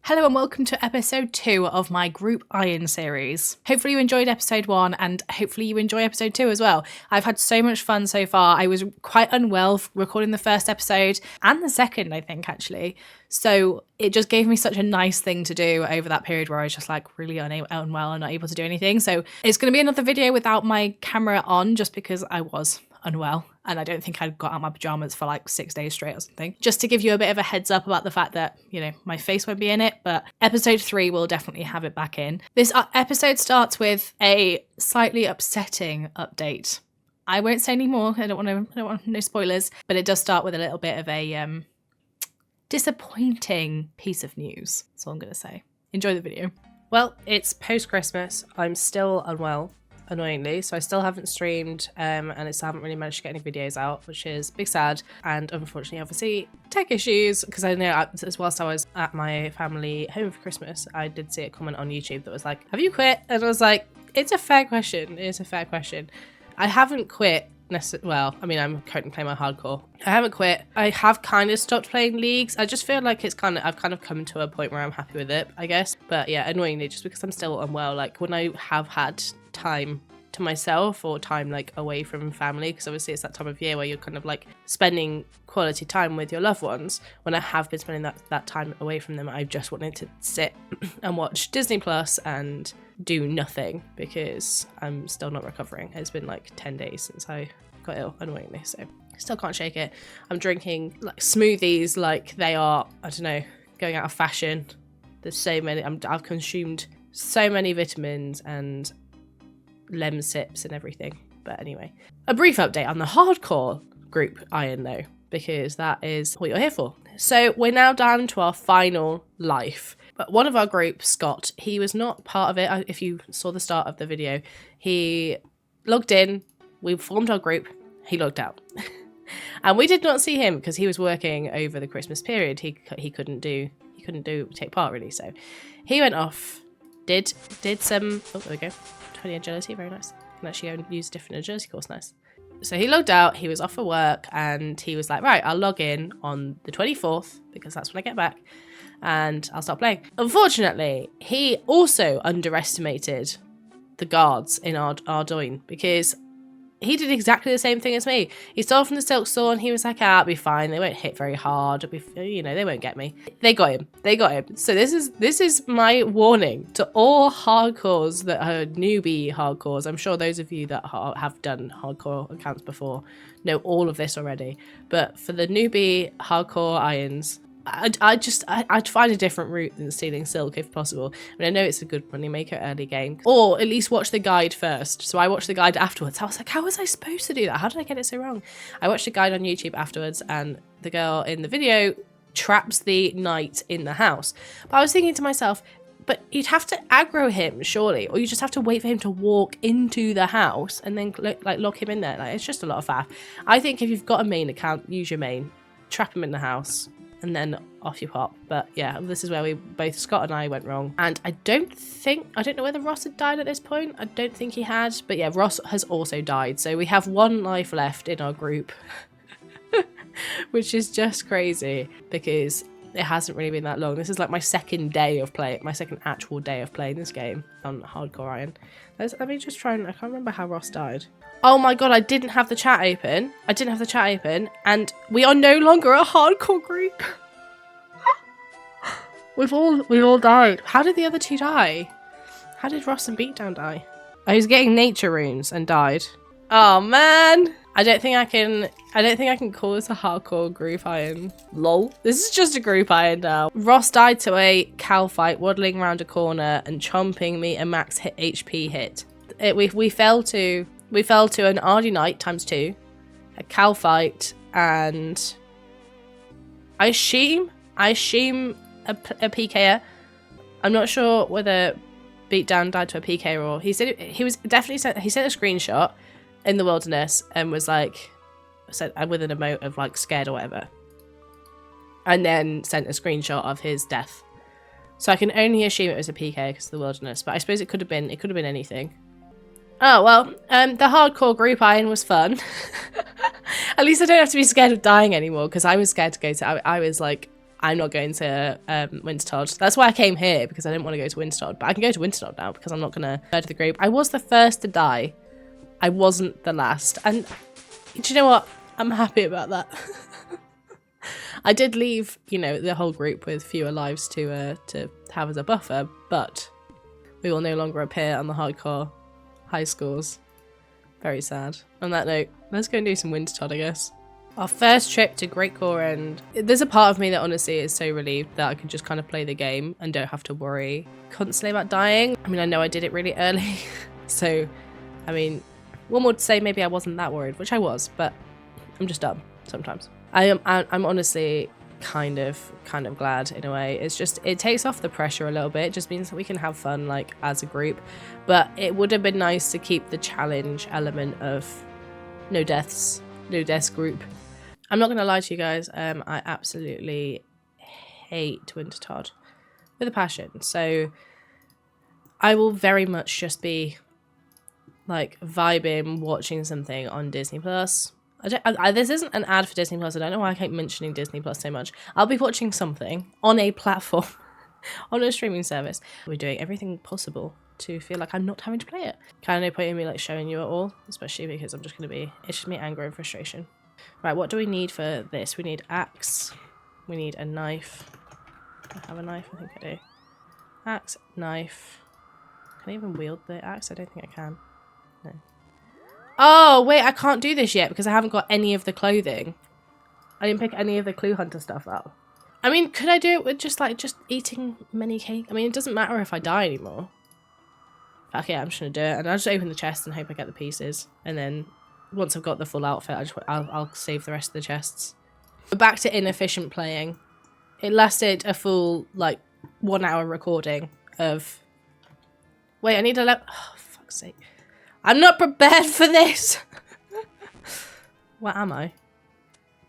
Hello and welcome to episode 2 of my Group Iron series. Hopefully you enjoyed episode 1 and hopefully you enjoy episode 2 as well. I've had so much fun so far. I was quite unwell recording the first episode and the second, I think, actually. So it just gave me such a nice thing to do over that period where I was just like really unwell and not able to do anything. So it's going to be another video without my camera on just because I was unwell and I don't think I'd got out my pajamas for like 6 days straight or something. Just to give you a bit of a heads up about the fact that, you know, my face won't be in it, but episode 3 will definitely have it back in. This episode starts with a slightly upsetting update. I won't say any more. I don't want no spoilers, but it does start with a little bit of a disappointing piece of news. That's all I'm going to say. Enjoy the video. Well, it's post-Christmas. I'm still unwell, annoyingly, so I still haven't streamed and I still haven't really managed to get any videos out, which is big sad. And unfortunately, obviously, tech issues, because I know whilst I was at my family home for Christmas, I did see a comment on YouTube that was like, have you quit? And I was like, it's a fair question. It is a fair question. I haven't quit. Well, I mean, I'm currently playing my hardcore. I haven't quit. I have kind of stopped playing leagues. I just feel like I've kind of come to a point where I'm happy with it, I guess. But yeah, annoyingly, just because I'm still unwell, like when I have had time to myself or time like away from family, because obviously it's that time of year where you're kind of like spending quality time with your loved ones. When I have been spending that time away from them, I've just wanted to sit and watch Disney Plus and do nothing because I'm still not recovering. It's been like 10 days since I got ill, annoyingly, so still can't shake it. I'm drinking like smoothies like they are, I don't know, going out of fashion. There's so many. I've consumed so many vitamins and lem sips and everything. But anyway, a brief update on the hardcore group Iron though, because that is what you're here for. So we're now down to our final life. But one of our group, Scott, he was not part of it. If you saw the start of the video, he logged in, we formed our group, he logged out. And we did not see him because he was working over the Christmas period. He couldn't take part really. So he went off, did some, oh, there we go, 20 agility, very nice. Can actually go and use a different agility course, nice. So he logged out, he was off for work, and he was like, right, I'll log in on the 24th because that's when I get back and I'll start playing. Unfortunately, he also underestimated the guards in Ardoin because he did exactly the same thing as me. He stole from the Silk Sword and he was like, I'll be fine. They won't hit very hard. They won't get me. They got him. So this is my warning to all hardcores that are newbie hardcores. I'm sure those of you that have done hardcore accounts before know all of this already. But for the newbie hardcore irons, I'd find a different route than stealing silk if possible. I mean, I know it's a good money maker early game, or at least watch the guide first. So I watched the guide afterwards. I was like, how was I supposed to do that? How did I get it so wrong? I watched the guide on YouTube afterwards, and the girl in the video traps the knight in the house. But I was thinking to myself, but you'd have to aggro him, surely, or you just have to wait for him to walk into the house and then like lock him in there. Like, it's just a lot of faff. I think if you've got a main account, use your main, trap him in the house, and then off you pop. But yeah, this is where we both, Scott and I, went wrong. And I don't know whether Ross had died at this point. I don't think he had. But yeah, Ross has also died. So we have 1 life left in our group, which is just crazy because it hasn't really been that long. This is like my second actual day of playing this game on Hardcore Iron. Let me just try and, I can't remember how Ross died. Oh my god, I didn't have the chat open. And we are no longer a hardcore group. We've all died. How did the other 2 die? How did Ross and Beatdown die? Oh, he was getting nature runes and died. Oh man. I don't think I can call this a hardcore group iron. Lol. This is just a group iron now. Ross died to a cow fight, waddling around a corner and chomping me a max HP hit. We fell to an Ardy Knight ×2, a cow fight, and I assume a PKer. I'm not sure whether Beatdown died to a PK or he sent a screenshot in the wilderness and was like, with an emote of like scared or whatever, and then sent a screenshot of his death. So I can only assume it was a PK because of the wilderness, but I suppose it could have been anything. Oh well, the hardcore group iron was fun. At least I don't have to be scared of dying anymore, because I was scared to go to. I was like, I'm not going to Wintertodd. That's why I came here, because I didn't want to go to Wintertodd. But I can go to Wintertodd now because I'm not going to murder the group. I was the first to die. I wasn't the last. And do you know what? I'm happy about that. I did leave, you know, the whole group with fewer lives to have as a buffer, but we will no longer appear on the hardcore high scores. Very sad. On that note, let's go and do some Wintertodd, I guess. Our first trip to Great Core End. There's a part of me that honestly is so relieved that I can just kind of play the game and don't have to worry constantly about dying. I mean, I know I did it really early, so, I mean, one would say maybe I wasn't that worried, which I was, but I'm just dumb sometimes. I'm honestly kind of glad in a way. It's just, it takes off the pressure a little bit. It just means that we can have fun like as a group, but it would have been nice to keep the challenge element of no deaths group. I'm not gonna lie to you guys, I absolutely hate Wintertodd with a passion, so I will very much just be like vibing, watching something on Disney Plus. This isn't an ad for Disney Plus. I don't know why I keep mentioning Disney Plus so much. I'll be watching something on a platform, on a streaming service. We're doing everything possible to feel like I'm not having to play it. Kind of no point in me like showing you it all, especially because I'm just going to be, it's just me anger and frustration. Right, what do we need for this? We need axe. We need a knife. Do I have a knife? I think I do. Axe, knife. Can I even wield the axe? I don't think I can. No. Oh, wait, I can't do this yet because I haven't got any of the clothing. I didn't pick any of the Clue Hunter stuff up. I mean, could I do it with just eating mini cake? I mean, it doesn't matter if I die anymore. Okay, I'm just going to do it. And I'll just open the chest and hope I get the pieces. And then once I've got the full outfit, I'll save the rest of the chests. We're back to inefficient playing. It lasted a full, 1 hour recording of... Wait, I need a oh, fuck's sake. I'm not prepared for this! What am I?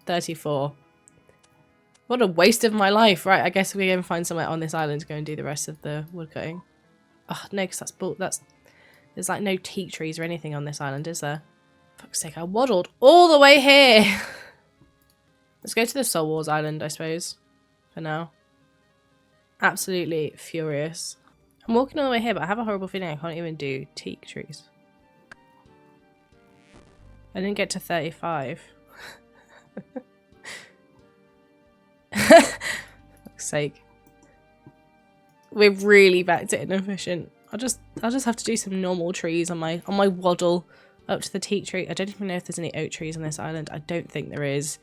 34. What a waste of my life. Right, I guess we're going to find somewhere on this island to go and do the rest of the woodcutting. Oh, no, because there's no teak trees or anything on this island, is there? Fuck's sake, I waddled all the way here! Let's go to the Soul Wars island, I suppose, for now. Absolutely furious. I'm walking all the way here, but I have a horrible feeling I can't even do teak trees. I didn't get to 35. Fuck's sake. We're really back to inefficient. I'll just have to do some normal trees on my waddle up to the teak tree. I don't even know if there's any oak trees on this island. I don't think there is.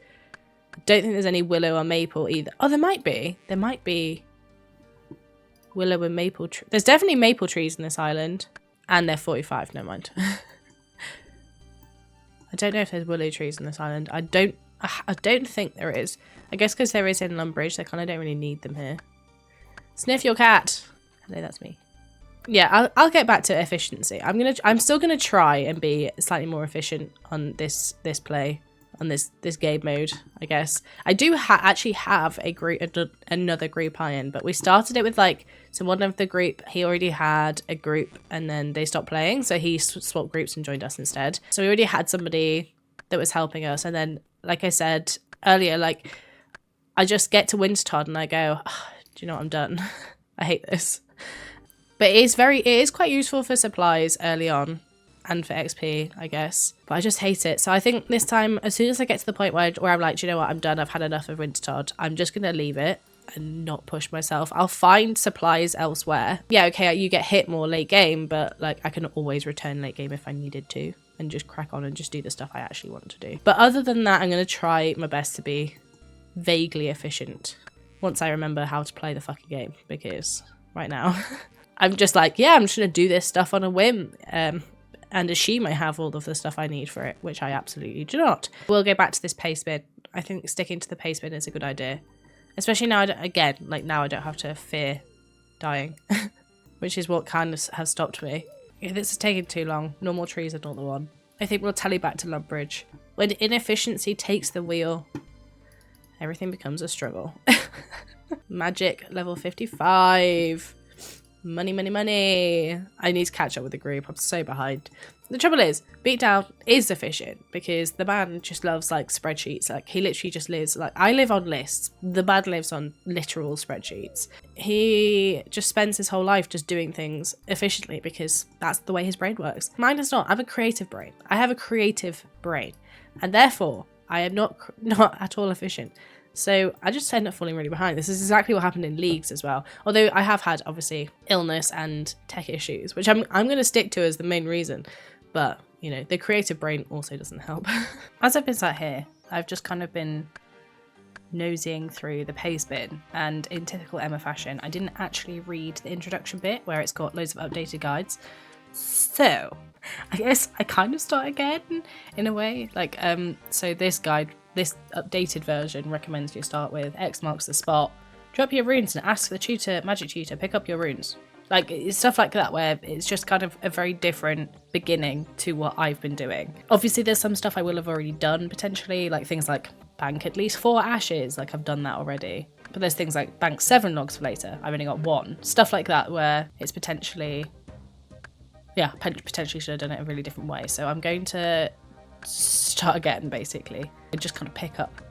I don't think there's any willow or maple either. Oh, there might be. There might be willow and maple trees. There's definitely maple trees in this island. And they're 45, never mind. I don't know if there's willow trees in this island. I don't think there is. I guess because there is in Lumbridge, they kind of don't really need them here. Sniff your cat. Hello, that's me. Yeah, I'll get back to efficiency. I'm still gonna try and be slightly more efficient on this play, on this game mode, I guess. I do actually have another group iron, but we started it with so one of the group, he already had a group and then they stopped playing, so he swapped groups and joined us instead. So we already had somebody that was helping us, and then like I said earlier, I just get to Wintertodd and I go, oh, do you know what, I'm done. I hate this. But it is quite useful for supplies early on and for XP, I guess. But I just hate it. So I think this time, as soon as I get to the point where I'm like, do you know what, I'm done, I've had enough of Wintertodd, I'm just going to leave it and not push myself. I'll find supplies elsewhere. Yeah, okay, you get hit more late game, but I can always return late game if I needed to and just crack on and just do the stuff I actually want to do. But other than that, I'm going to try my best to be vaguely efficient once I remember how to play the fucking game, because right now I'm just yeah, I'm just going to do this stuff on a whim. And assume I have all of the stuff I need for it, which I absolutely do not. We'll go back to this pace bin. I think sticking to the pace bin is a good idea. Especially now, now I don't have to fear dying, which is what kind of has stopped me. If this is taking too long, normal trees are not the one. I think we'll tally back to Lumbridge. When inefficiency takes the wheel, everything becomes a struggle. Magic level 55. Money, money, money. I need to catch up with the group. I'm so behind. The trouble is, Beatdown is efficient because the man just loves like spreadsheets. Like he literally just lives like I live on lists. The man lives on literal spreadsheets. He just spends his whole life just doing things efficiently because that's the way his brain works. Mine is not. I have a creative brain. I have a creative brain, and therefore I am not at all efficient. So I just end up falling really behind. This is exactly what happened in leagues as well. Although I have had obviously illness and tech issues, which I'm going to stick to as the main reason. But, you know, the creative brain also doesn't help. As I've been sat here, I've just kind of been nosing through the paste bin, and in typical Emma fashion, I didn't actually read the introduction bit where it's got loads of updated guides. So I guess I kind of start again in a way. Like, so this guide, this updated version recommends you start with X marks the spot, drop your runes and ask the magic tutor, pick up your runes. Like, it's stuff like that where it's just kind of a very different beginning to what I've been doing. Obviously, there's some stuff I will have already done, potentially, like things like bank at least 4 ashes, like I've done that already. But there's things like bank 7 logs for later, I've only got 1. Stuff like that where it's potentially, yeah, potentially should have done it a really different way. So I'm going to start again, basically, and just kind of pick up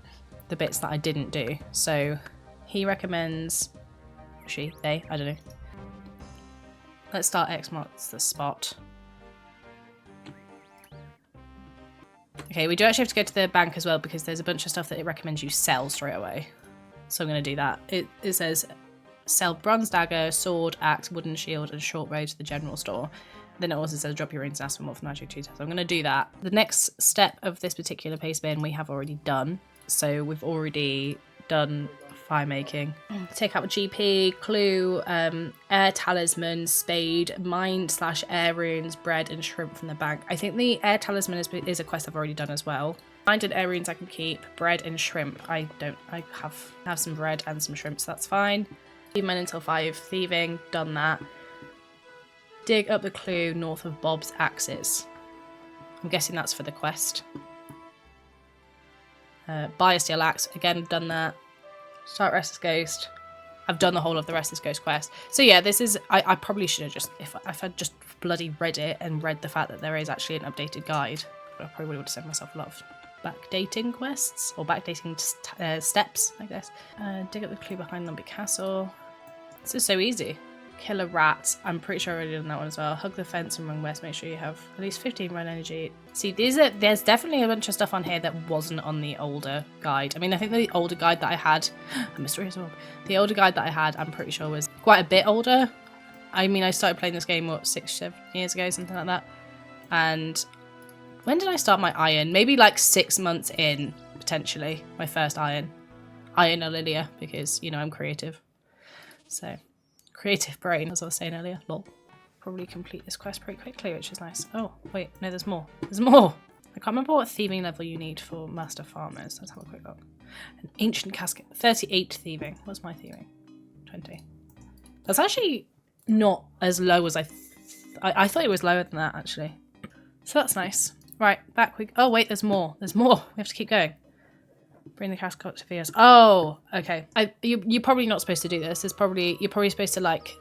the bits that I didn't do. So he recommends, they, I don't know. Let's start X marks the spot. Okay, we do actually have to go to the bank as well because there's a bunch of stuff that it recommends you sell straight away. So I'm going to do that. It says sell bronze dagger, sword, axe, wooden shield, and short bow to the general store. Then it also says drop your runes and ask for more for magic tutor. So I'm going to do that. The next step of this particular paste bin we have already done. So we've already done fire making. Take out a GP, clue, air talisman, spade, mind/air runes, bread, and shrimp from the bank. I think the air talisman is a quest I've already done as well. Mind and air runes I can keep. Bread and shrimp I don't. I have some bread and some shrimp, so that's fine. Leave men until 5. Thieving, done that. Dig up the clue north of Bob's axes. I'm guessing that's for the quest. Buy a steel axe, again done that. Start Restless Ghost. I've done the whole of the Restless Ghost quest. So yeah, this is, I probably should have just, if I'd just bloody read it and read the fact that there is actually an updated guide, I probably would have sent myself a lot of backdating quests, or backdating steps, I guess. Dig up the clue behind Lumpy Castle. This is so easy. Kill a rat. I'm pretty sure I already done that one as well. Hug the fence and run west. Make sure you have at least 15 run energy. See, there's definitely a bunch of stuff on here that wasn't on the older guide. I mean, I think the older guide that I had, a mysterious orb. The older guide that I had, I'm pretty sure was quite a bit older. I mean, I started playing this game, what, 6-7 years ago, something like that. And when did I start my iron? Maybe like 6 months in, potentially, my first iron. Iron Alilia, because, you know, I'm creative. So, creative brain, as I was saying earlier. Lol. Probably complete this quest pretty quickly, which is nice. Oh, wait, no, there's more. There's more! I can't remember what thieving level you need for Master Farmers. Let's have a quick look. An ancient casket. 38 thieving. What's my thieving? 20. That's actually not as low as I thought it was lower than that, actually. So that's nice. Right, back we... Oh, wait, there's more. There's more. We have to keep going. Bring the casket to Vios. Oh, okay. You're probably not supposed to do this. You're probably supposed to, like...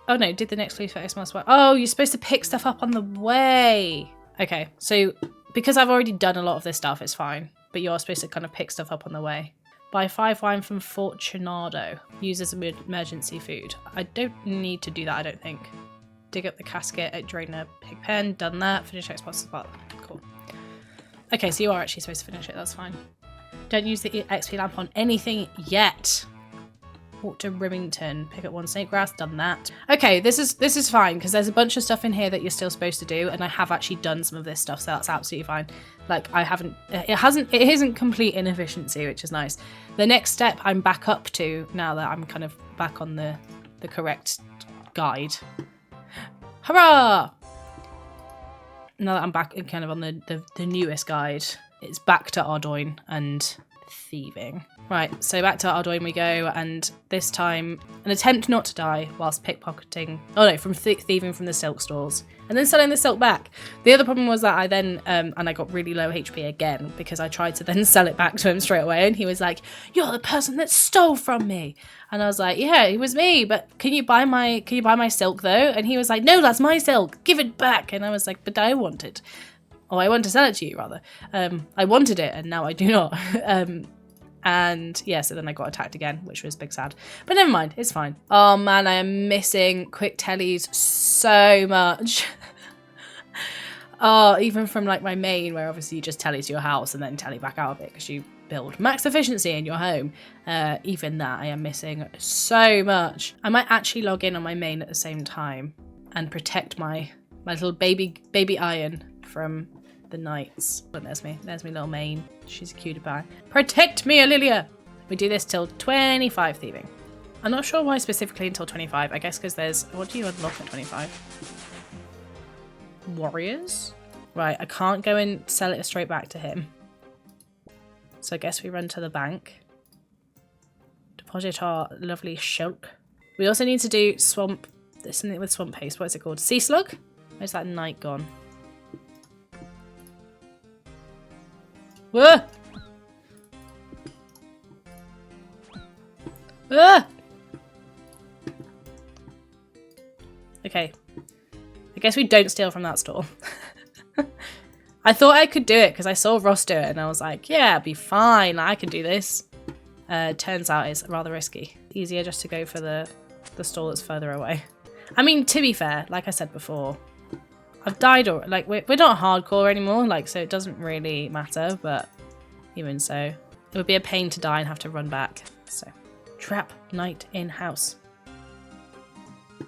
Oh, no. Did the next clue for X months work? Oh, you're supposed to pick stuff up on the way. Okay, so because I've already done a lot of this stuff, it's fine. But you're supposed to kind of pick stuff up on the way. Buy 5 wine from Fortunado. Use as emergency food. I don't need to do that, I don't think. Dig up the casket at Drainer Pig Pen. Done that. Finish Xbox spot. Cool. Okay, so you are actually supposed to finish it. That's fine. Don't use the XP lamp on anything yet. Walk to Rimington. Pick up 1 snake grass. Done that. Okay, this is fine because there's a bunch of stuff in here that you're still supposed to do, and I have actually done some of this stuff, so that's absolutely fine. Like I haven't. It isn't complete inefficiency, which is nice. The next step I'm back up to now that I'm kind of back on the correct guide. Hurrah! Now that I'm back kind of on the newest guide, it's back to Ardoin and thieving. Right, so back to Ardoin we go, and this time an attempt not to die whilst pickpocketing. Oh no, from thieving from the silk stores and then selling the silk back. The other problem was that I then and I got really low HP again because I tried to then sell it back to him straight away, and he was like, "You're the person that stole from me." And I was like, "Yeah, it was me, but can you buy my silk though?" And he was like, "No, that's my silk. Give it back." And I was like, "But I want it. Oh, I want to sell it to you rather. I wanted it and now I do not." And yeah, so then I got attacked again, which was big sad. But never mind, it's fine. Oh man, I am missing quick tellies so much. Oh, even from like my main, where obviously you just telly to your house and then telly back out of it because you build max efficiency in your home. Even that I am missing so much. I might actually log in on my main at the same time and protect my little baby iron from the knights. But there's me little main. She's a cutie pie. Protect me, Alilia! We do this till 25 thieving. I'm not sure why specifically until 25. I guess because there's, what do you unlock at 25? Warriors? Right, I can't go and sell it straight back to him. So I guess we run to the bank. Deposit our lovely shulk. We also need to do swamp, there's something with swamp paste. What is it called? Sea slug? Where's that knight gone? Whoa! Ah! Okay. I guess we don't steal from that store. I thought I could do it because I saw Ross do it and I was like, yeah, it'll be fine. I can do this. Turns out it's rather risky. Easier just to go for the store that's further away. I mean, to be fair, like I said before, I've died, or like we're not hardcore anymore, like, so it doesn't really matter, but even so, it would be a pain to die and have to run back. So, trap knight in house.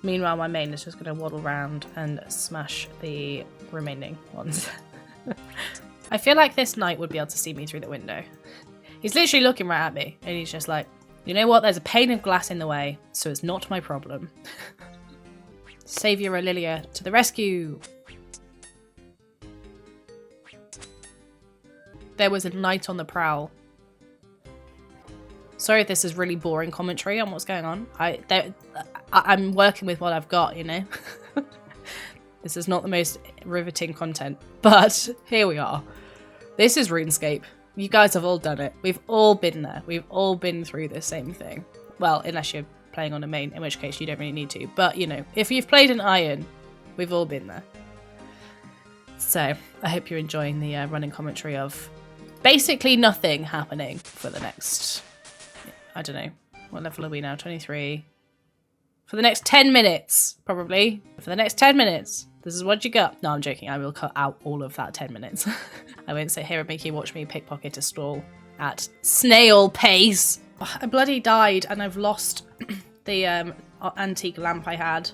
Meanwhile, my main is just going to waddle around and smash the remaining ones. I feel like this knight would be able to see me through the window. He's literally looking right at me, and he's just like, you know what, there's a pane of glass in the way, so it's not my problem. Saviour Alilia to the rescue! There was a knight on the prowl. Sorry if this is really boring commentary on what's going on. I'm working with what I've got, you know? This is not the most riveting content, but here we are. This is RuneScape. You guys have all done it. We've all been there. We've all been through the same thing. Well, unless you're playing on a main, in which case you don't really need to. But, you know, if you've played an iron, we've all been there. So, I hope you're enjoying the running commentary of basically nothing happening for the next, I don't know, what level are we now? 23. For the next 10 minutes, probably. For the next 10 minutes. This is what you got. No, I'm joking. I will cut out all of that 10 minutes. I won't sit here and make you watch me pickpocket a stall at snail pace. I bloody died and I've lost the antique lamp I had.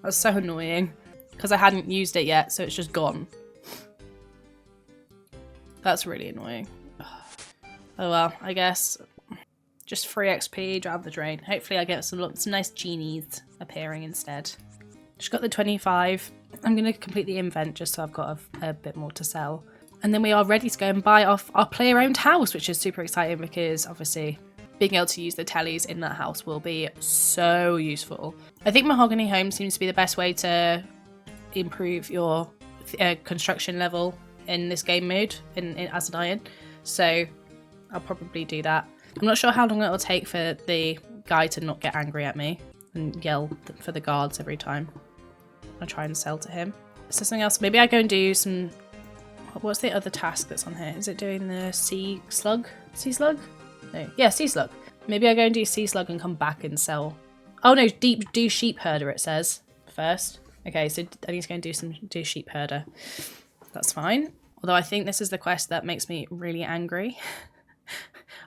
That's so annoying. Because I hadn't used it yet, so it's just gone. That's really annoying. Oh well, I guess. Just free XP down the drain. Hopefully I get some nice genies appearing instead. Just got the 25. I'm going to complete the invent just so I've got a bit more to sell. And then we are ready to go and buy off our player-owned house, which is super exciting because obviously being able to use the tellies in that house will be so useful. I think Mahogany Home seems to be the best way to improve your construction level in this game mode as an iron. So I'll probably do that. I'm not sure how long it'll take for the guy to not get angry at me and yell for the guards every time I try and sell to him. Is there something else? Maybe I go and do some... What's the other task that's on here? Is it doing the sea slug? Sea slug? No. Yeah, sea slug. Maybe I go and do sea slug and come back and sell... Oh no, do sheep herder it says first. Okay, so I need to go and do sheep herder. That's fine. Although I think this is the quest that makes me really angry.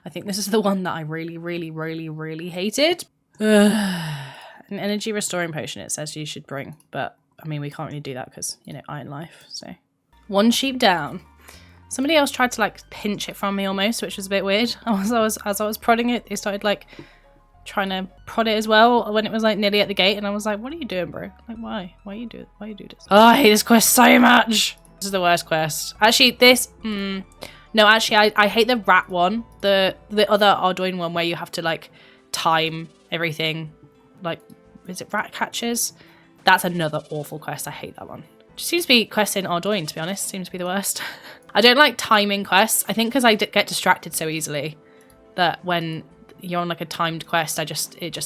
I think this is the one that I really, really, really, really hated. An energy restoring potion it says you should bring, but I mean we can't really do that because, you know, Iron Life, so. One sheep down. Somebody else tried to like pinch it from me almost, which was a bit weird. As I was prodding it, it started like trying to prod it as well when it was like nearly at the gate, and I was like, what are you doing, bro? Like, why? Why you do this? Oh, I hate this quest so much. This is the worst quest. Actually, this, No, actually, I hate the rat one. The other Arduino one where you have to like time everything. Like, is it rat catchers? That's another awful quest. I hate that one. Just seems to be quests in Arduino, to be honest. Seems to be the worst. I don't like timing quests. I think because I get distracted so easily that when you're on like a timed quest, just hate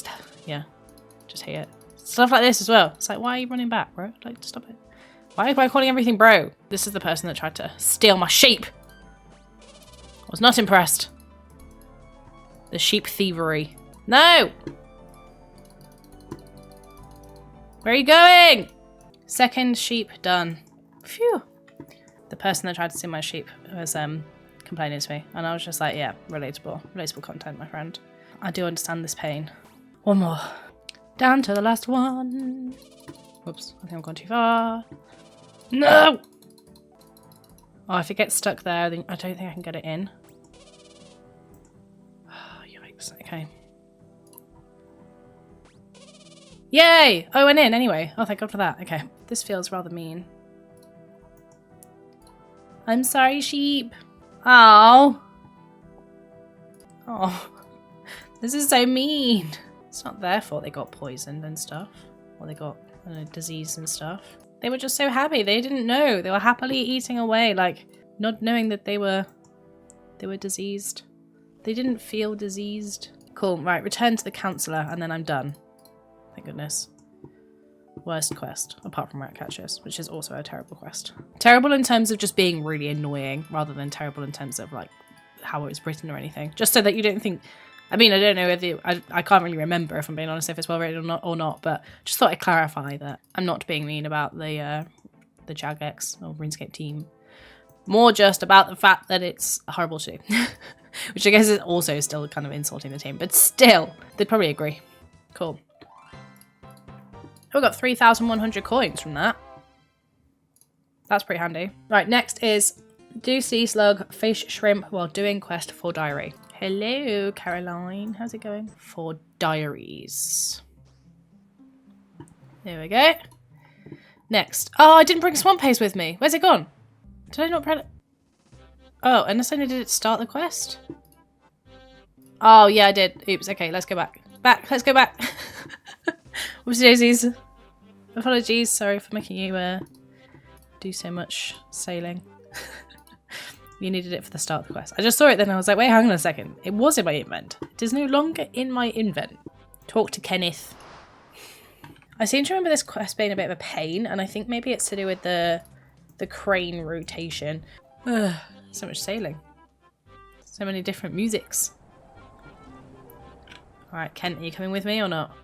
it. Stuff like this as well. It's like, why are you running back, bro? Like, stop it. Why am I calling everything bro? This is the person that tried to steal my sheep. I was not impressed. The sheep thievery. No! Where are you going? Second sheep done. Phew. The person that tried to steal my sheep was complaining to me. And I was just like, yeah, relatable. Relatable content, my friend. I do understand this pain. One more. Down to the last one. Whoops, I think I've gone too far. No! Oh, if it gets stuck there, then I don't think I can get it in. Oh, yikes. Okay. Yay! Oh, I went in anyway. Oh, thank God for that. Okay. This feels rather mean. I'm sorry, sheep. Oh. Oh. This is so mean. It's not their fault they got poisoned and stuff. Or they got disease and stuff. They were just so happy. They didn't know. They were happily eating away, like, not knowing that they were diseased. They didn't feel diseased. Cool. Right, return to the counsellor and then I'm done. Thank goodness. Worst quest, apart from rat catchers, which is also a terrible quest. Terrible in terms of just being really annoying, rather than terrible in terms of like how it was written or anything. Just so that you don't think. I mean, I don't know whether I can't really remember if I'm being honest if it's well written or not. But just thought I'd clarify that I'm not being mean about the Jagex or RuneScape team. More just about the fact that it's horrible to do, which I guess is also still kind of insulting the team. But still, they'd probably agree. Cool. We got 3,100 coins from that. That's pretty handy. Right, next is do sea slug, fish, shrimp while doing quest for diary. Hello, Caroline. How's it going? For diaries. There we go. Next. Oh, I didn't bring swamp haze with me. Where's it gone? Did I not press it? Oh, unless I did it start the quest? Oh, yeah, I did. Oops. Okay, let's go back. Let's go back. Whoopsie daisies. Apologies, sorry for making you do so much sailing. You needed it for the start of the quest. I just saw it then I was like, wait, hang on a second. It was in my invent. It is no longer in my invent. Talk to Kenneth. I seem to remember this quest being a bit of a pain, and I think maybe it's to do with the crane rotation. Ugh, so much sailing. So many different musics. Alright, Kent, are you coming with me or not?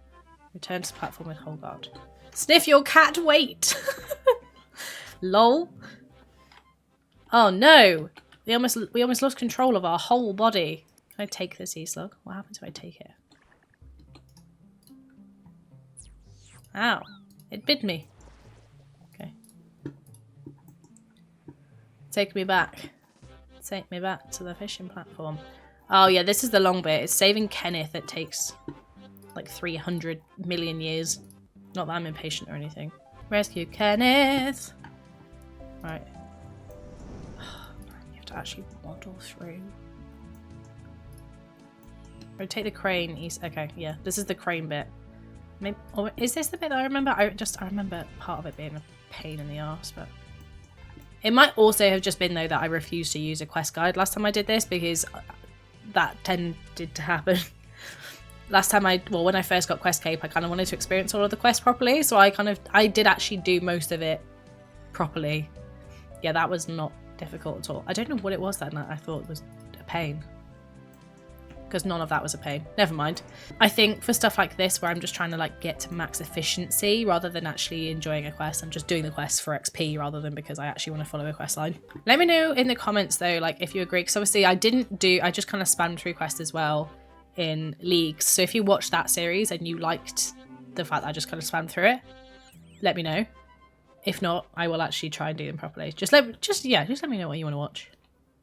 Return to the platform with Holgard. Sniff your cat, wait! Lol. Oh no! We almost lost control of our whole body. Can I take the sea slug? What happens if I take it? Ow. It bit me. Okay. Take me back. Take me back to the fishing platform. Oh yeah, this is the long bit. It's saving Kenneth. It takes like 300 million years. Not that I'm impatient or anything. Rescue Kenneth! Right. You have to actually waddle through. Rotate the crane east. Okay, yeah. This is the crane bit. Maybe, or is this the bit that I remember? I remember part of it being a pain in the arse, but it might also have just been though that I refused to use a quest guide last time I did this because that tended to happen. Last time when I first got Quest Cape, I kind of wanted to experience all of the quests properly, so I did actually do most of it properly. Yeah, that was not difficult at all. I don't know what it was that night I thought was a pain. Because none of that was a pain. Never mind. I think for stuff like this where I'm just trying to like get to max efficiency rather than actually enjoying a quest, I'm just doing the quest for XP rather than because I actually want to follow a quest line. Let me know in the comments though, like if you agree, because obviously I just kind of spammed through quests as well in Leagues. So if you watched that series and you liked the fact that I just kind of spammed through it, let me know. If not, I will actually try and do them properly. Just let me know what you want to watch,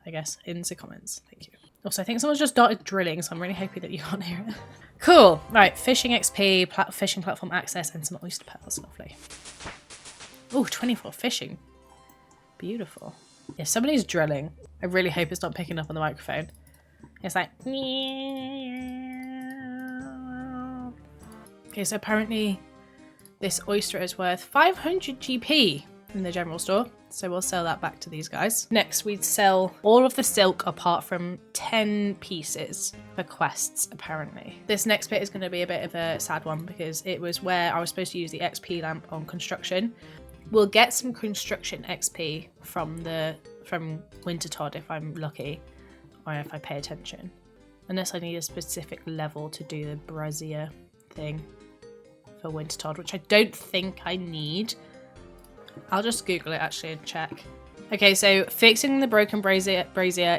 I guess, in the comments. Thank you. Also, I think someone's just started drilling, so I'm really happy that you can't hear it. Cool. Right, fishing XP, fishing platform access, and some oyster pearls. Lovely. Oh, 24 fishing. Beautiful. If somebody's drilling, I really hope it's not picking up on the microphone. It's like... Okay, so apparently this oyster is worth 500 GP in the general store. So we'll sell that back to these guys. Next, we'd sell all of the silk apart from 10 pieces for quests, apparently. This next bit is going to be a bit of a sad one because it was where I was supposed to use the XP lamp on construction. We'll get some construction XP from Wintertodd if I'm lucky, or if I pay attention. Unless I need a specific level to do the brazier thing for Wintertodd, which I don't think I need. I'll just Google it actually and check. Okay, so fixing the broken brazier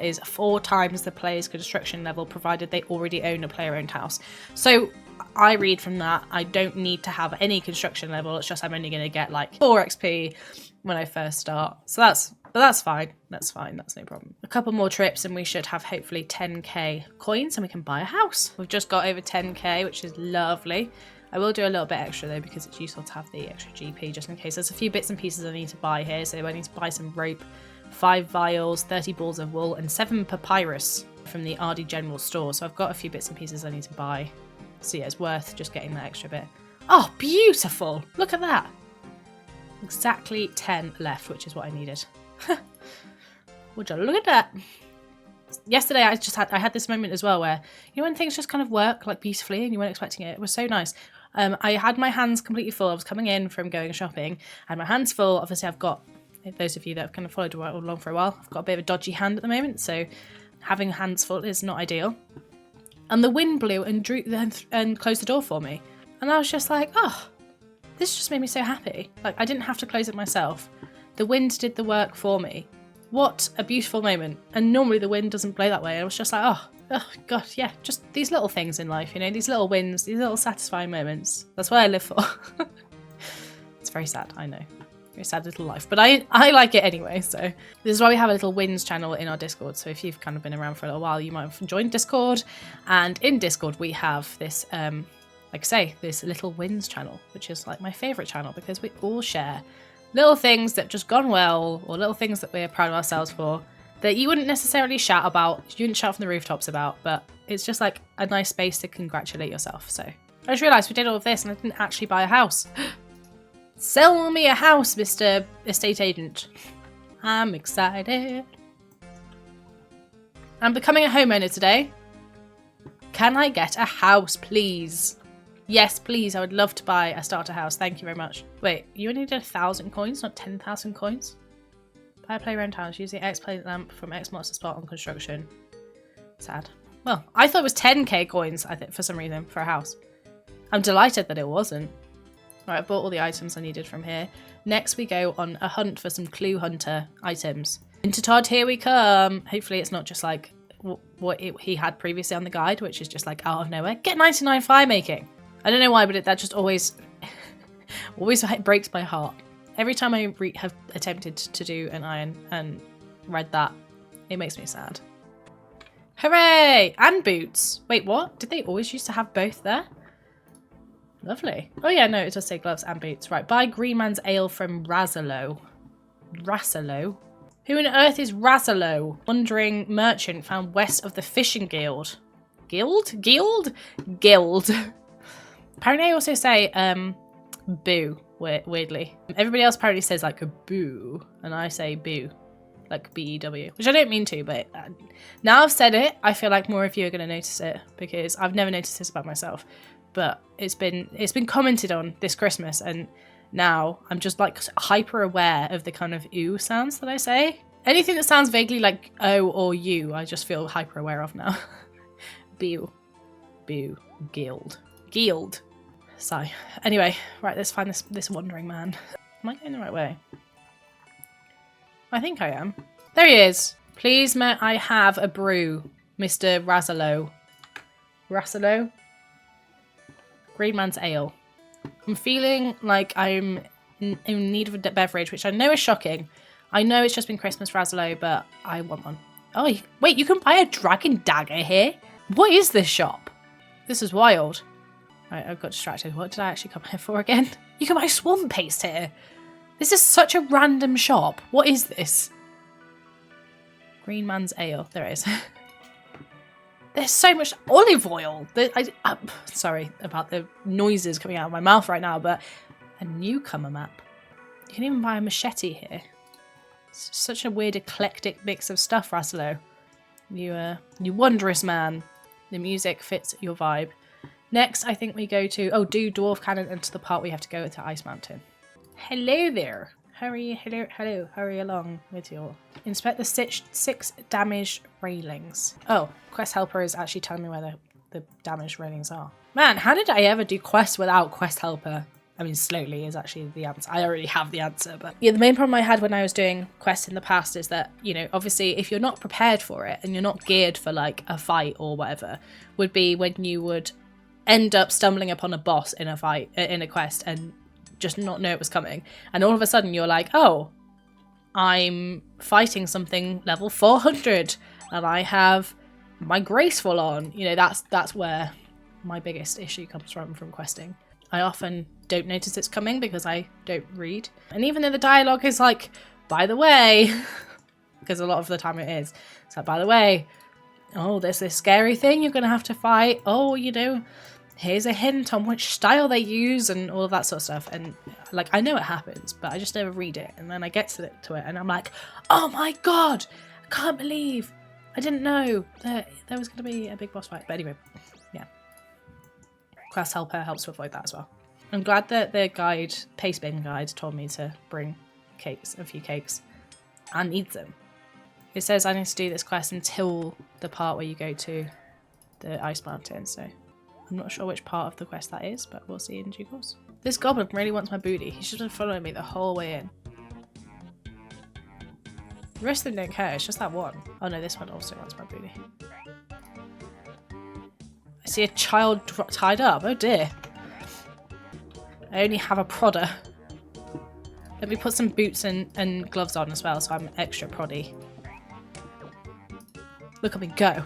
is 4 times the player's construction level, provided they already own a player-owned house. So I read from that, I don't need to have any construction level. It's just I'm only going to get like 4 XP when I first start. So that's fine. That's fine. That's no problem. A couple more trips and we should have hopefully 10k coins and we can buy a house. We've just got over 10k, which is lovely. I will do a little bit extra though because it's useful to have the extra GP just in case. There's a few bits and pieces I need to buy here. So I need to buy some rope, 5 vials, 30 balls of wool and 7 papyrus from the Ardy General Store. So I've got a few bits and pieces I need to buy. So yeah, it's worth just getting that extra bit. Oh, beautiful. Look at that. Exactly 10 left, which is what I needed. Would you look at that? Yesterday I had this moment as well where, you know, when things just kind of work like beautifully and you weren't expecting it. It was so nice. I had my hands completely full. I was coming in from going shopping. I had my hands full. Obviously I've got, those of you that have kind of followed along for a while, I've got a bit of a dodgy hand at the moment, so having hands full is not ideal. And the wind blew and closed the door for me. And I was just like, oh, this just made me so happy. Like, I didn't have to close it myself. The wind did the work for me. What a beautiful moment. And normally the wind doesn't blow that way. I was just like, oh God, yeah, just these little things in life, you know, these little wins, these little satisfying moments. That's what I live for. It's very sad, I know. Very sad little life, but I like it anyway. So this is why we have a little wins channel in our Discord. So if you've kind of been around for a little while, you might have joined Discord. And in Discord, we have this, like I say, this little wins channel, which is like my favorite channel because we all share little things that just gone well, or little things that we're proud of ourselves for, that you wouldn't necessarily shout about, you wouldn't shout from the rooftops about, but it's just like a nice space to congratulate yourself. So I just realised we did all of this and I didn't actually buy a house. Sell me a house, Mr. Estate Agent. I'm excited. I'm becoming a homeowner today. Can I get a house, please? Yes, please. I would love to buy a starter house. Thank you very much. Wait, you only did 1,000 coins, not 10,000 coins? Buy a playground house. Use the X-Play lamp from X marks the spot on construction. Sad. Well, I thought it was 10k coins, I think, for some reason, for a house. I'm delighted that it wasn't. Right, I bought all the items I needed from here. Next, we go on a hunt for some Clue Hunter items. Wintertodd, here we come. Hopefully it's not just like what he had previously on the guide, which is just like out of nowhere. Get 99 fire making. I don't know why, but that just always breaks my heart. Every time I have attempted to do an iron and read that, it makes me sad. Hooray! And boots. Wait, what? Did they always used to have both there? Lovely. Oh yeah, no, it does say gloves and boots. Right, buy Green Man's Ale from Razzalo. Razzalo? Who on earth is Razzalo? Wandering merchant found west of the fishing guild. Guild? Guild? Guild. Apparently I also say, boo, weirdly. Everybody else apparently says like a boo, and I say boo, like B-E-W, which I don't mean to, but now I've said it, I feel like more of you are going to notice it, because I've never noticed this about myself, but it's been commented on this Christmas, and now I'm just like hyper aware of the kind of ooh sounds that I say. Anything that sounds vaguely like O or U, I just feel hyper aware of now. Boo, boo, guild. Guild. So, anyway, right, let's find this wandering man. Am I going the right way? I think I am. There he is. Please may I have a brew, Mr. Razzalo. Razzalo? Green Man's Ale. I'm feeling like I'm in need of a beverage, which I know is shocking. I know it's just been Christmas, Razzalo, but I want one. Oh, wait, you can buy a dragon dagger here? What is this shop? This is wild. Right, I've got distracted. What did I actually come here for again? You can buy swamp paste here. This is such a random shop. What is this? Green man's ale. There it is. There's so much olive oil. Sorry about the noises coming out of my mouth right now, but a newcomer map. You can even buy a machete here. It's such a weird eclectic mix of stuff, Rasilo. You wondrous man. The music fits your vibe. Next, I think we go to... Oh, do Dwarf Cannon into the part we have to go to Ice Mountain. Hello there. Hurry along with your... Inspect the six damaged railings. Oh, Quest Helper is actually telling me where the damaged railings are. Man, how did I ever do quests without Quest Helper? I mean, slowly is actually the answer. I already have the answer, but... Yeah, the main problem I had when I was doing quests in the past is that, you know, obviously if you're not prepared for it and you're not geared for, like, a fight or whatever, would be when you would end up stumbling upon a boss in a fight, in a quest, and just not know it was coming. And all of a sudden you're like, oh, I'm fighting something level 400 and I have my graceful on. You know, that's where my biggest issue comes from questing. I often don't notice it's coming because I don't read. And even though the dialogue is like, by the way, because a lot of the time it is, it's like, by the way, oh, there's this scary thing you're going to have to fight. Oh, you know, here's a hint on which style they use and all of that sort of stuff. And like, I know it happens, but I just never read it. And then I get to it and I'm like, oh my God, I can't believe I didn't know that there was going to be a big boss fight. But anyway, yeah. Quest Helper helps to avoid that as well. I'm glad that the guide, Paste Bin guide, told me to bring a few cakes. I need them. It says I need to do this quest until the part where you go to the Ice Mountain, so I'm not sure which part of the quest that is, but we'll see in due course. This goblin really wants my booty. He's just been following me the whole way in. The rest of them don't care, it's just that one. Oh no, this one also wants my booty. I see a child tied up. Oh dear. I only have a prodder. Let me put some boots and gloves on as well, so I'm extra proddy. Look at me go.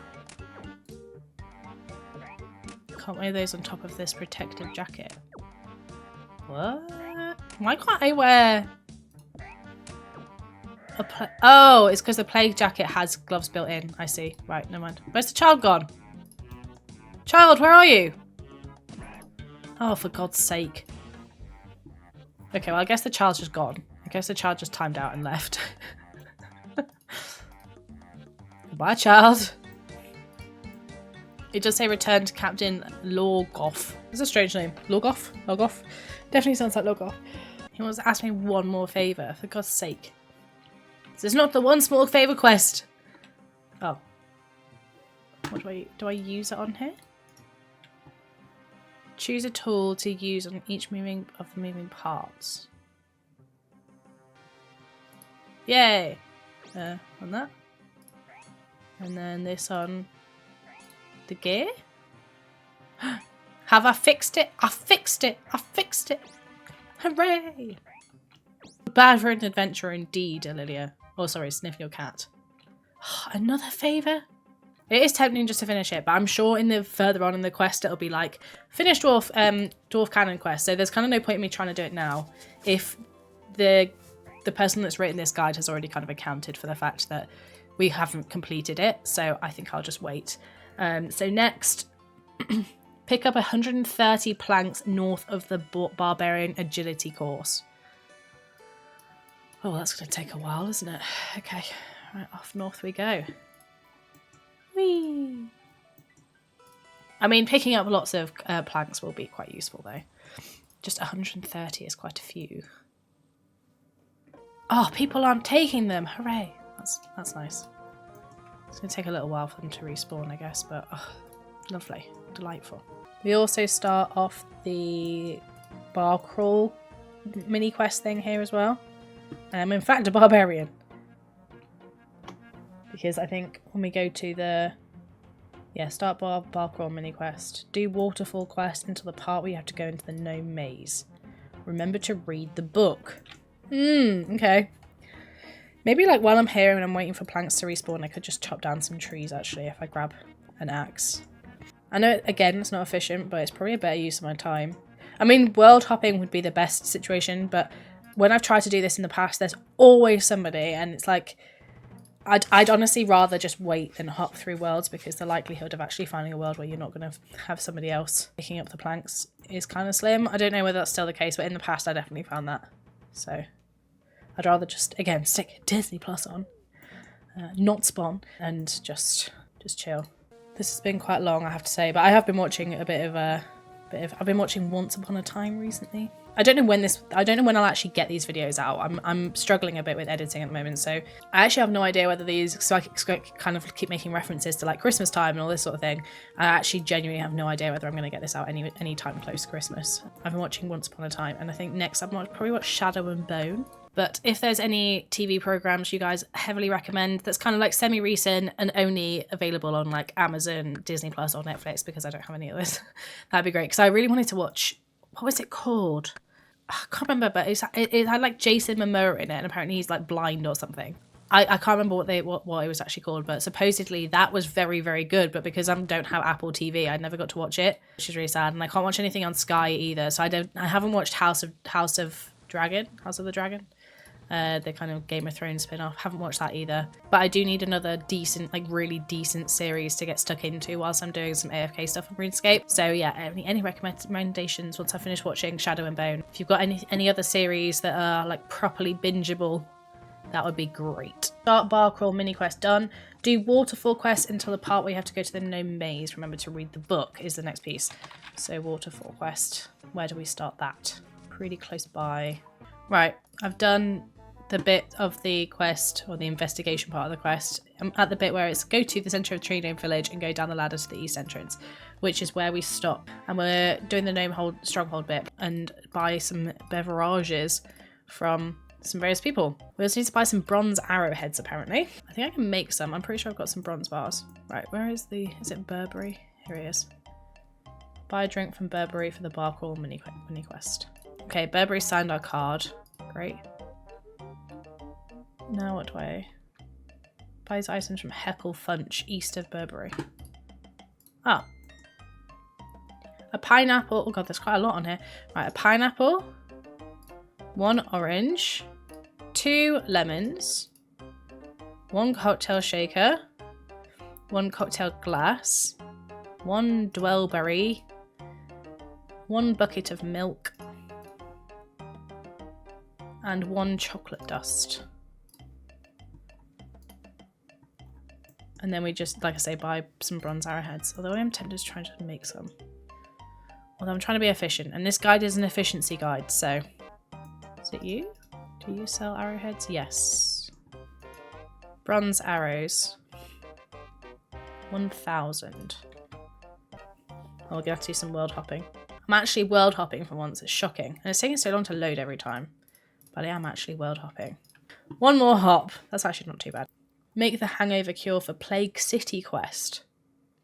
Can't wear those on top of this protective jacket. What? Why can't I wear a Oh, it's because the plague jacket has gloves built in. I see. Right, never mind. Where's the child gone? Child, where are you? Oh, for God's sake. Okay, well, I guess the child's just gone. I guess the child just timed out and left. Goodbye, child. It does say return to Captain Lorgoff. It's a strange name. Lorgoff? Lorgoff? Definitely sounds like Lorgoff. He wants to ask me one more favour, for God's sake. This is not the one small favour quest. Oh. What do I use it on here? Choose a tool to use on each of the moving parts. Yay! On that. And then this on the gear. Have I fixed it? I fixed it! I fixed it! Hooray! Bad for an adventure indeed, Alilia. Oh, sorry, sniff your cat. Another favour? It is tempting just to finish it, but I'm sure in the further on in the quest it'll be like finish dwarf cannon quest. So there's kind of no point in me trying to do it now if the person that's written this guide has already kind of accounted for the fact that we haven't completed it. So I think I'll just wait. So next, pick up 130 planks north of the Barbarian Agility course. Oh, that's going to take a while, isn't it? Okay, right, off north we go. Whee! I mean, picking up lots of planks will be quite useful, though. Just 130 is quite a few. Oh, people aren't taking them! Hooray! That's nice. It's going to take a little while for them to respawn, I guess, but lovely. Delightful. We also start off the bar crawl mini quest thing here as well. I'm in fact a barbarian. Because I think when we go to the start bar crawl mini quest, do waterfall quest until the part where you have to go into the gnome maze. Remember to read the book. Okay. Maybe like while I'm here and I'm waiting for planks to respawn, I could just chop down some trees actually if I grab an axe. I know again it's not efficient, but it's probably a better use of my time. I mean, world hopping would be the best situation, but when I've tried to do this in the past, there's always somebody, and it's like I'd honestly rather just wait than hop through worlds, because the likelihood of actually finding a world where you're not going to have somebody else picking up the planks is kind of slim. I don't know whether that's still the case, but in the past I definitely found that. So I'd rather just, again, stick Disney Plus on, not Spawn, and just chill. This has been quite long, I have to say, but I have been watching I've been watching Once Upon a Time recently. I don't know when I'll actually get these videos out. I'm struggling a bit with editing at the moment, so I actually have no idea whether these, so I kind of keep making references to like Christmas time and all this sort of thing. I actually genuinely have no idea whether I'm going to get this out any time close to Christmas. I've been watching Once Upon a Time, and I think next I'll probably watch Shadow and Bone. But if there's any TV programs you guys heavily recommend that's kind of like semi-recent and only available on like Amazon, Disney Plus or Netflix, because I don't have any of this, that'd be great. Because I really wanted to watch, what was it called? I can't remember, but it had like Jason Momoa in it, and apparently he's like blind or something. I can't remember what it was actually called, but supposedly that was very, very good. But because I don't have Apple TV, I never got to watch it, which is really sad. And I can't watch anything on Sky either, so I haven't watched House of the Dragon. The kind of Game of Thrones spin-off. Haven't watched that either. But I do need another decent, like really decent series to get stuck into whilst I'm doing some AFK stuff on RuneScape. So yeah, any recommendations once I finish watching Shadow and Bone? If you've got any other series that are like properly bingeable, that would be great. Start bar crawl mini quest done. Do waterfall quest until the part where you have to go to the gnome maze. Remember to read the book is the next piece. So waterfall quest. Where do we start that? Pretty close by. Right, I've done the bit of the quest, or the investigation part of the quest. I'm at the bit where it's go to the centre of Tree Gnome Village and go down the ladder to the east entrance, which is where we stop. And we're doing the gnome stronghold bit and buy some beverages from some various people. We also need to buy some bronze arrowheads, apparently. I think I can make some. I'm pretty sure I've got some bronze bars. Right, where is it Burberry? Here he is. Buy a drink from Burberry for the bar crawl mini quest. Okay, Burberry signed our card. Great. Now what do I... Buys items from Heckle Funch, east of Burberry. Oh. A pineapple. Oh god, there's quite a lot on here. Right, a pineapple. 1 orange. 2 lemons. 1 cocktail shaker. 1 cocktail glass. 1 dwellberry. 1 bucket of milk. And 1 chocolate dust. And then we just, like I say, buy some bronze arrowheads. Although I am tempted to try to make some. Although I'm trying to be efficient. And this guide is an efficiency guide, so... Is it you? Do you sell arrowheads? Yes. Bronze arrows. 1,000. Oh, we're going to have to do some world hopping. I'm actually world hopping for once. It's shocking. And it's taking so long to load every time. But I am actually world hopping. 1 more hop. That's actually not too bad. Make the hangover cure for Plague City quest.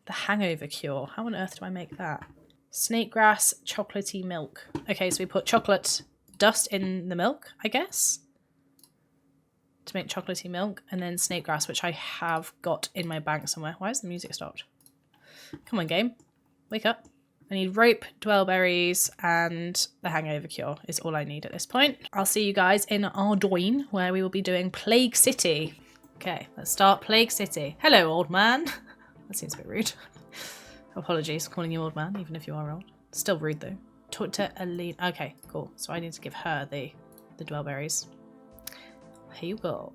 The hangover cure. How on earth do I make that? Snake grass, chocolatey milk. Okay, so we put chocolate dust in the milk, I guess, to make chocolatey milk, and then snake grass, which I have got in my bank somewhere. Why has the music stopped? Come on, game. Wake up. I need rope, dwellberries, and the hangover cure is all I need at this point. I'll see you guys in Ardoyne, where we will be doing Plague City. Okay, let's start Plague City. Hello, old man. That seems a bit rude. Apologies for calling you old man, even if you are old. Still rude, though. Talk to Aline. Okay, cool. So I need to give her the dwellberries. Here you go.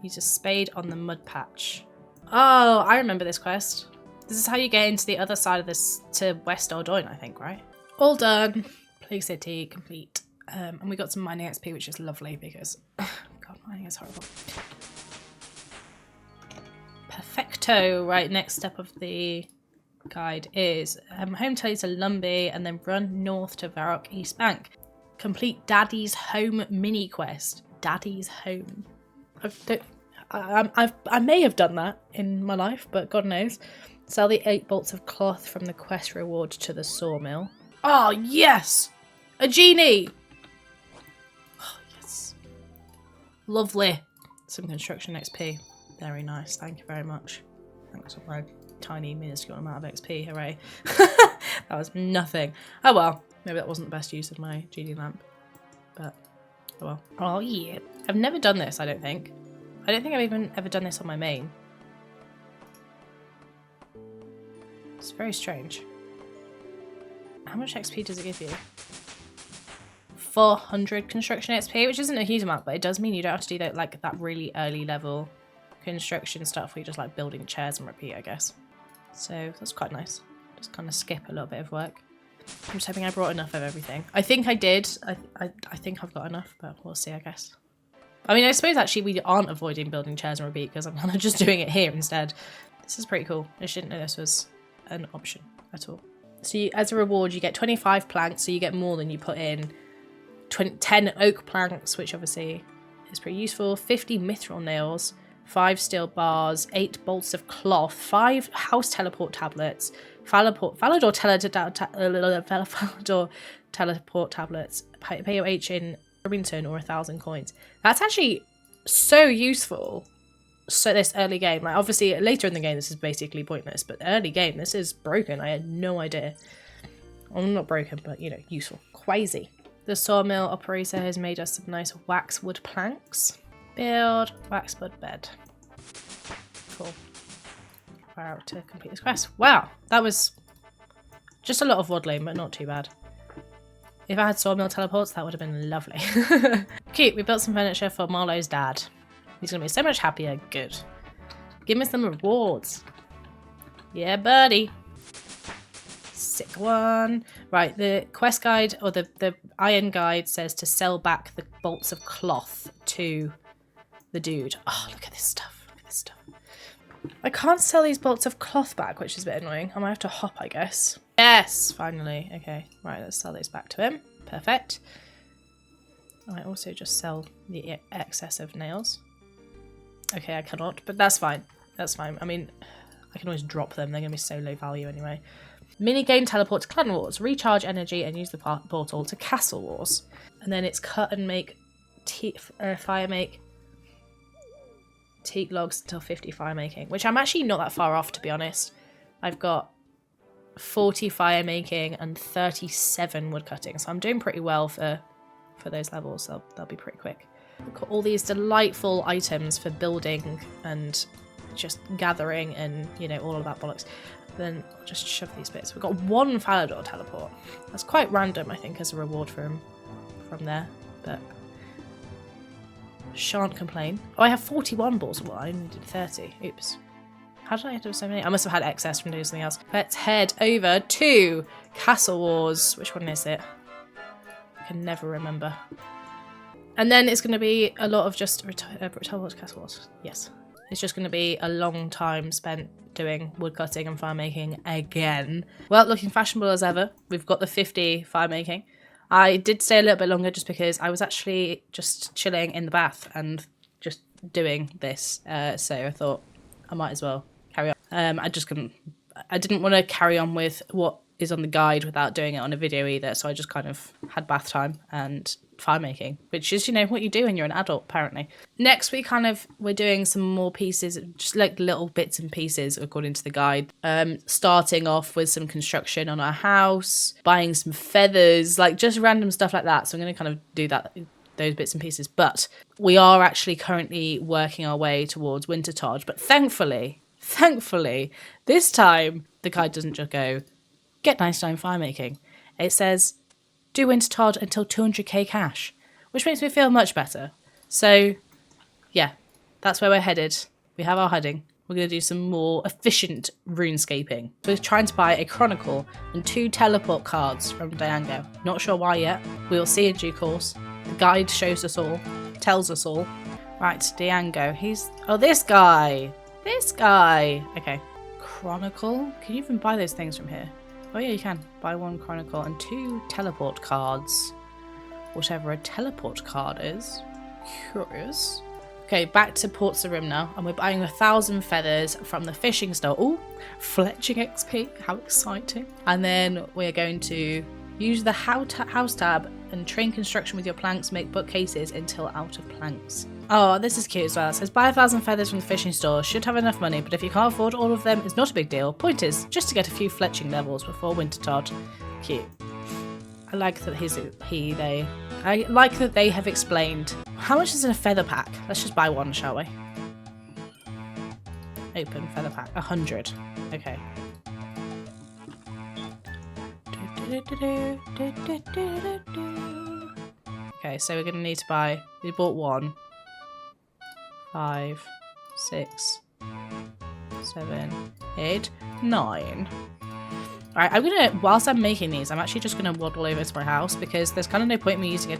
Use a spade on the mud patch. Oh, I remember this quest. This is how you get into the other side of this, to West Ardoyne, I think, right? All done. Plague City complete. And we got some mining XP, which is lovely because... God, mining is horrible. Perfecto. Right, next step of the guide is home telly to Lumbee and then run north to Varrock East Bank. Complete Daddy's Home mini quest. Daddy's Home. I may have done that in my life, but God knows. Sell the 8 bolts of cloth from the quest reward to the sawmill. Oh, yes! A genie! Oh, yes. Lovely. Some construction XP. Very nice. Thank you very much. Thanks for my tiny, minuscule amount of XP. Hooray. That was nothing. Oh, well. Maybe that wasn't the best use of my genie lamp. But, oh well. Oh, yeah. I've never done this, I don't think. I don't think I've even ever done this on my main. It's very strange. How much XP does it give you? 400 construction XP, which isn't a huge amount, but it does mean you don't have to do that like that really early level construction stuff where you're just like building chairs and repeat, I guess. So that's quite nice. Just kind of skip a little bit of work. I'm just hoping I brought enough of everything. I think I did. I think I've got enough, but we'll see, I guess. I mean, I suppose actually we aren't avoiding building chairs and repeat because I'm kind of just doing it here instead. This is pretty cool. I didn't know this was an option at all. So you, as a reward, you get 25 planks, so you get more than you put in. 10 oak planks, which obviously is pretty useful. 50 mithril nails, 5 steel bars, 8 bolts of cloth, 5 house teleport tablets, Falador teleport tablets, pay your H in Remington or 1,000 coins. That's actually so useful. So this early game, like obviously later in the game this is basically pointless, but early game this is broken. I had no idea. Well, not broken, but you know, useful. Crazy. The sawmill operator has made us some nice waxwood planks. Build waxwood bed. Cool. Wow, to complete this quest. Wow, that was just a lot of waddling, but not too bad. If I had sawmill teleports, that would have been lovely. Cute, we built some furniture for Marlowe's dad. He's going to be so much happier. Good. Give me some rewards. Yeah, buddy. Sick one. Right, the quest guide, or the iron guide says to sell back the bolts of cloth to the dude. Oh, look at this stuff. Look at this stuff. I can't sell these bolts of cloth back, which is a bit annoying. I might have to hop, I guess. Yes, finally. Okay, right, let's sell those back to him. Perfect. I might also just sell the excess of nails. Okay, I cannot, but that's fine. That's fine. I mean, I can always drop them. They're going to be so low value anyway. Minigame teleport to Clan Wars. Recharge energy and use the portal to Castle Wars. And then it's cut and make fire make teak logs until 50 fire making, which I'm actually not that far off, to be honest. I've got 40 fire making and 37 wood cutting, so I'm doing pretty well for those levels. They'll be pretty quick. We've got all these delightful items for building and just gathering and, you know, all of that bollocks. Then I'll just shove these bits. We've got 1 Falador teleport. That's quite random, I think, as a reward for him from there, but shan't complain. Oh, I have 41 balls. Well, I only did 30. Oops. How did I have so many? I must have had excess from doing something else. Let's head over to Castle Wars. Which one is it? I can never remember. And then it's going to be a lot of just teleport to Castle Wars. Yes. It's just going to be a long time spent doing wood cutting and fire making again. Well, looking fashionable as ever. We've got the 50 fire making. I did stay a little bit longer just because I was actually just chilling in the bath and just doing this. So I thought I might as well carry on. I didn't want to carry on with what is on the guide without doing it on a video either. So I just kind of had bath time and fire making, which is, you know, what you do when you're an adult, apparently. Next we're doing some more pieces, just like little bits and pieces according to the guide. Starting off with some construction on our house, buying some feathers, like just random stuff like that. So I'm going to kind of do those bits and pieces. But we are actually currently working our way towards Wintertod. But thankfully, this time the guide doesn't just go, get nice time fire making. It says, do Wintertod until 200k cash, which makes me feel much better. So, yeah, that's where we're headed. We have our heading. We're going to do some more efficient runescaping. We're trying to buy a Chronicle and 2 teleport cards from Diango. Not sure why yet. We'll see in due course. The guide shows us all, tells us all. Right, Diango. This guy. This guy. Okay. Chronicle? Can you even buy those things from here? Oh yeah, you can. Buy 1 Chronicle and 2 teleport cards. Whatever a teleport card is. Curious. Okay, back to Port Sarim now. And we're buying 1,000 feathers from the fishing store. Ooh, fletching XP. How exciting. And then we're going to use the house tab and train construction with your planks. Make bookcases until out of planks. Oh, this is cute as well. It says, buy 1,000 feathers from the fishing store. Should have enough money, but if you can't afford all of them, it's not a big deal. Point is, just to get a few fletching levels before Wintertod. Cute. I like that I like that they have explained. How much is in a feather pack? Let's just buy 1, shall we? Open feather pack. 100. Okay. Okay, so we're going to need to buy... We bought 1, 5, 6, 7, 8, 9. Alright, I'm gonna, whilst I'm making these, I'm actually just gonna waddle over to my house because there's kind of no point in me using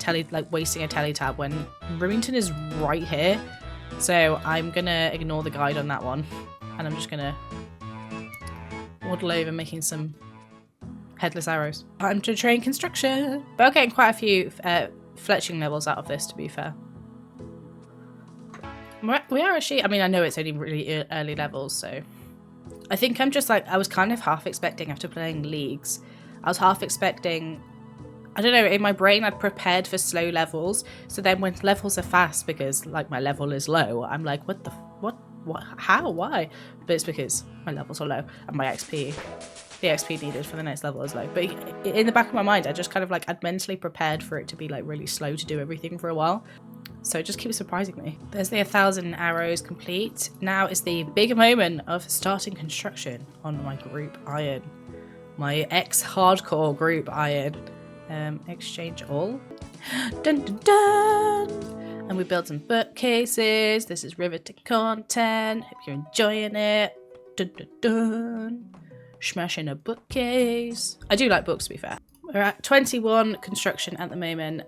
wasting a tele tab when Remington is right here. So I'm gonna ignore the guide on that one. And I'm just gonna waddle over making some headless arrows. Time to train construction. But I'm getting quite a few fletching levels out of this, to be fair. We are actually, I mean, I know it's only really early levels, so... I think I'm just like, I was kind of half expecting after playing Leagues, I was half expecting, I don't know, in my brain I'd prepared for slow levels, so then when levels are fast, because like my level is low, I'm like, what, how, why? But it's because my levels are low and my XP, the XP needed for the next level is low. But in the back of my mind, I just kind of like, I'd mentally prepared for it to be like really slow to do everything for a while. So it just keeps surprising me. There's the 1,000 arrows complete. Now is the big moment of starting construction on my group iron. My ex-hardcore group iron. Exchange all. Dun dun dun! And we built some bookcases. This is riveting content. Hope you're enjoying it. Dun dun dun! Smashing a bookcase. I do like books, to be fair. We're at 21 construction at the moment.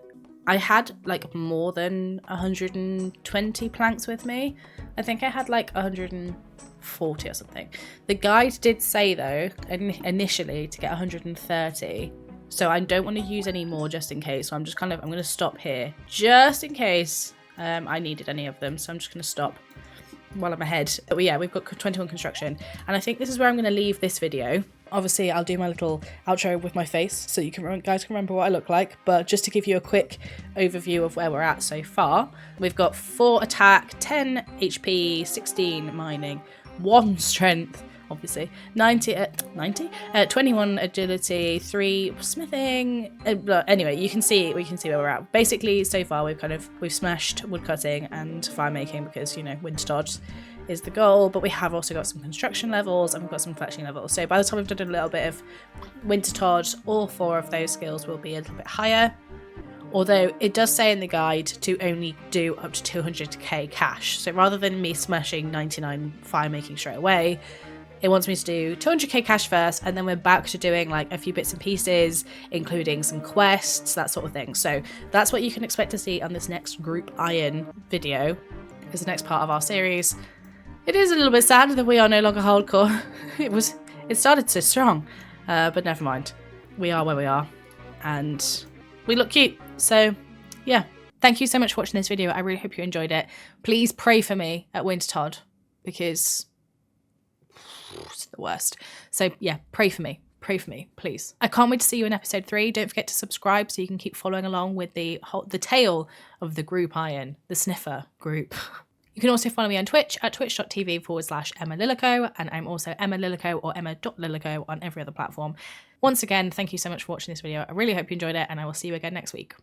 I had like more than 120 planks with me. I think I had like 140 or something. The guide did say though, initially to get 130. So I don't want to use any more just in case. So I'm just I'm going to stop here just in case I needed any of them. So I'm just going to stop while I'm ahead. But yeah, we've got 21 construction. And I think this is where I'm going to leave this video. Obviously, I'll do my little outro with my face so you guys can remember what I look like. But just to give you a quick overview of where we're at so far, we've got 4 attack, 10 HP, 16 mining, 1 strength, obviously, 21 agility, 3 smithing. Anyway, we can see where we're at. Basically, so far we've smashed woodcutting and fire making because, you know, winter dodge is the goal, but we have also got some construction levels and we've got some fletching levels. So by the time we've done a little bit of winter dodge, all 4 of those skills will be a little bit higher. Although it does say in the guide to only do up to 200k cash. So rather than me smashing 99 fire making straight away, it wants me to do 200k cash first, and then we're back to doing like a few bits and pieces, including some quests, that sort of thing. So that's what you can expect to see on this next group iron video, is the next part of our series. It is a little bit sad that we are no longer hardcore. It started so strong, but never mind. We are where we are, and we look cute. So yeah, thank you so much for watching this video. I really hope you enjoyed it. Please pray for me at Winter Todd, because it's the worst. So yeah, pray for me, please. I can't wait to see you in episode 3. Don't forget to subscribe so you can keep following along with the tale of the group iron, the sniffer group. You can also follow me on Twitch at twitch.tv/emmalilico, and I'm also emmalilico or emma.lilico on every other platform. Once again, thank you so much for watching this video. I really hope you enjoyed it, and I will see you again next week.